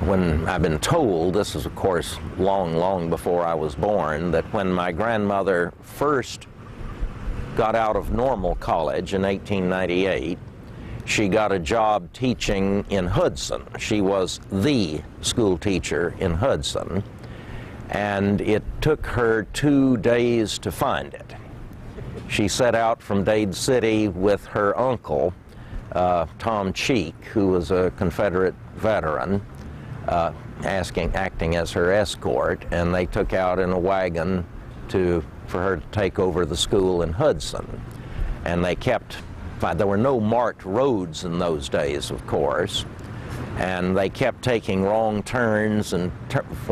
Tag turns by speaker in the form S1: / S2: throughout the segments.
S1: when I've been told, this is of course long before I was born, that when my grandmother first got out of normal college in 1898, she got a job teaching in Hudson. She was the school teacher in Hudson, and it took her 2 days to find it. She set out from Dade City with her uncle, Tom Cheek, who was a Confederate veteran, acting as her escort, and they took out in a wagon for her to take over the school in Hudson. And they kept, there were no marked roads in those days, of course, and they kept taking wrong turns and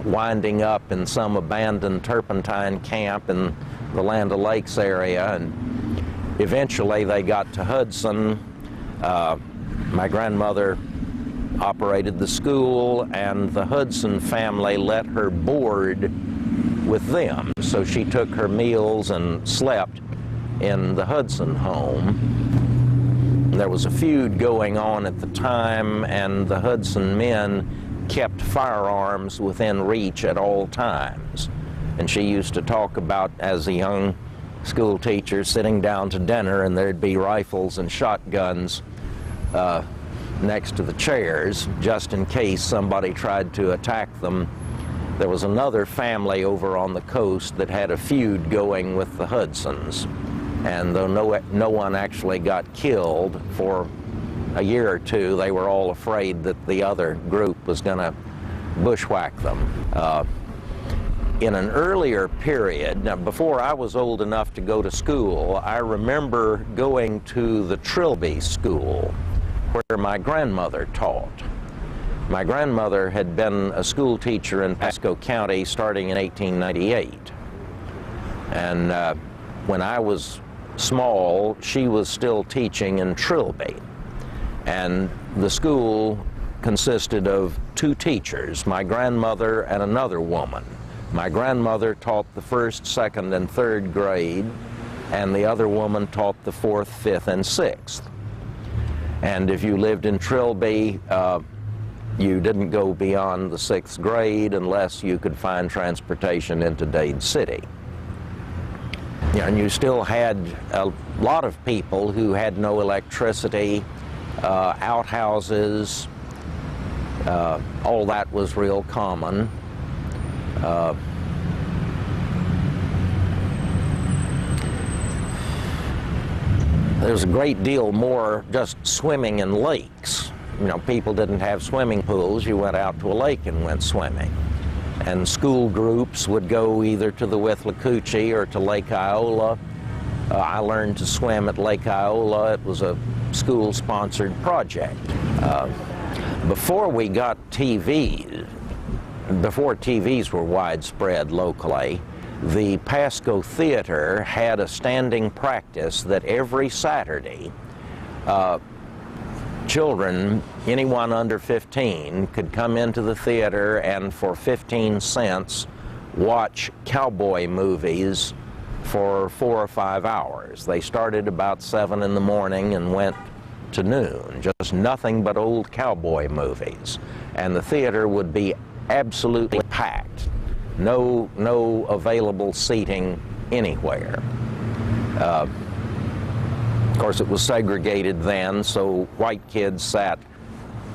S1: winding up in some abandoned turpentine camp in the Land O'Lakes area, and eventually they got to Hudson. My grandmother operated the school, and the Hudson family let her board with them. So she took her meals and slept in the Hudson home. There was a feud going on at the time, and the Hudson men kept firearms within reach at all times. And she used to talk about, as a young school teacher, sitting down to dinner, and there'd be rifles and shotguns next to the chairs, just in case somebody tried to attack them. There was another family over on the coast that had a feud going with the Hudsons, and though no one actually got killed, for a year or two they were all afraid that the other group was going to bushwhack them. In an earlier period, now before I was old enough to go to school, I remember going to the Trilby School, where my grandmother taught. My grandmother had been a school teacher in Pasco County starting in 1898. And when I was small, she was still teaching in Trilby. And the school consisted of 2 teachers, my grandmother and another woman. My grandmother taught the 1st, 2nd, and 3rd grade, and the other woman taught the 4th, 5th, and 6th. And if you lived in Trilby, you didn't go beyond the 6th grade unless you could find transportation into Dade City. And you still had a lot of people who had no electricity, outhouses, all that was real common. There's a great deal more just swimming in lakes. You know, people didn't have swimming pools. You went out to a lake and went swimming. And school groups would go either to the Withlacoochee or to Lake Iola. I learned to swim at Lake Iola. It was a school-sponsored project. Before we got TV, before TVs were widespread locally, the Pasco Theater had a standing practice that every Saturday, children, anyone under 15, could come into the theater and for 15 cents watch cowboy movies for 4 or 5 hours. They started about 7 in the morning and went to noon, just nothing but old cowboy movies. And the theater would be absolutely packed. No available seating anywhere. Of course, it was segregated then, so white kids sat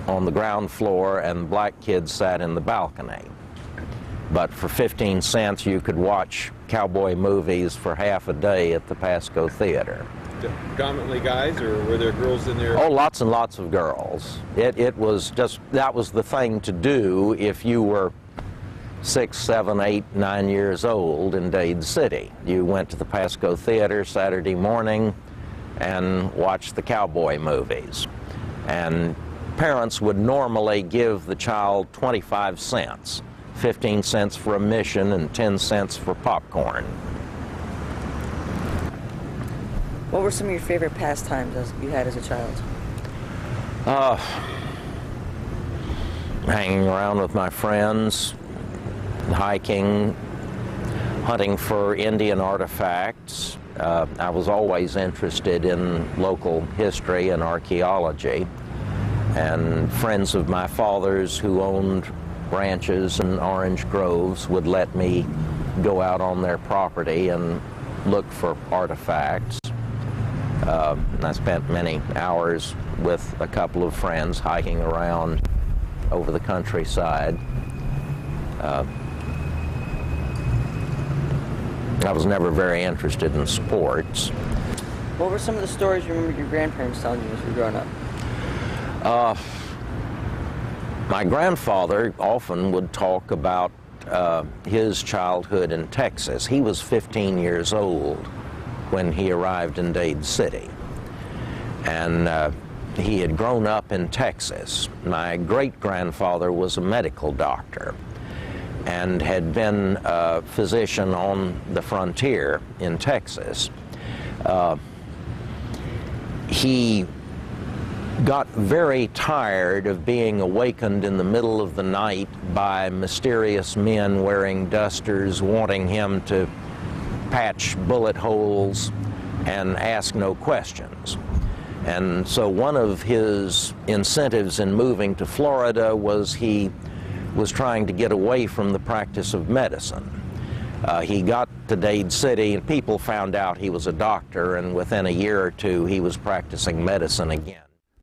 S1: on the ground floor and black kids sat in the balcony. But for 15 cents, you could watch cowboy movies for half a day at the Pasco Theater.
S2: Predominantly guys, or were there girls in there?
S1: Oh, lots and lots of girls. It was just, that was the thing to do if you were 6, 7, 8, 9 years old in Dade City. You went to the Pasco Theater Saturday morning and watched the cowboy movies. And parents would normally give the child 25 cents, 15 cents for admission and 10 cents for popcorn.
S3: What were some of your favorite pastimes you had as a child?
S1: Hanging around with my friends, hiking, hunting for Indian artifacts. I was always interested in local history and archaeology. And friends of my father's who owned ranches and orange groves would let me go out on their property and look for artifacts. I spent many hours with a couple of friends hiking around over the countryside. I was never very interested in sports.
S3: What were some of the stories you remember your grandparents telling you as you were growing up?
S1: My grandfather often would talk about his childhood in Texas. He was 15 years old when he arrived in Dade City. And he had grown up in Texas. My great-grandfather was a medical doctor and had been a physician on the frontier in Texas. He got very tired of being awakened in the middle of the night by mysterious men wearing dusters wanting him to patch bullet holes and ask no questions. And so one of his incentives in moving to Florida was he was trying to get away from the practice of medicine. He got to Dade City and people found out he was a doctor, and within a year or two he was practicing medicine again.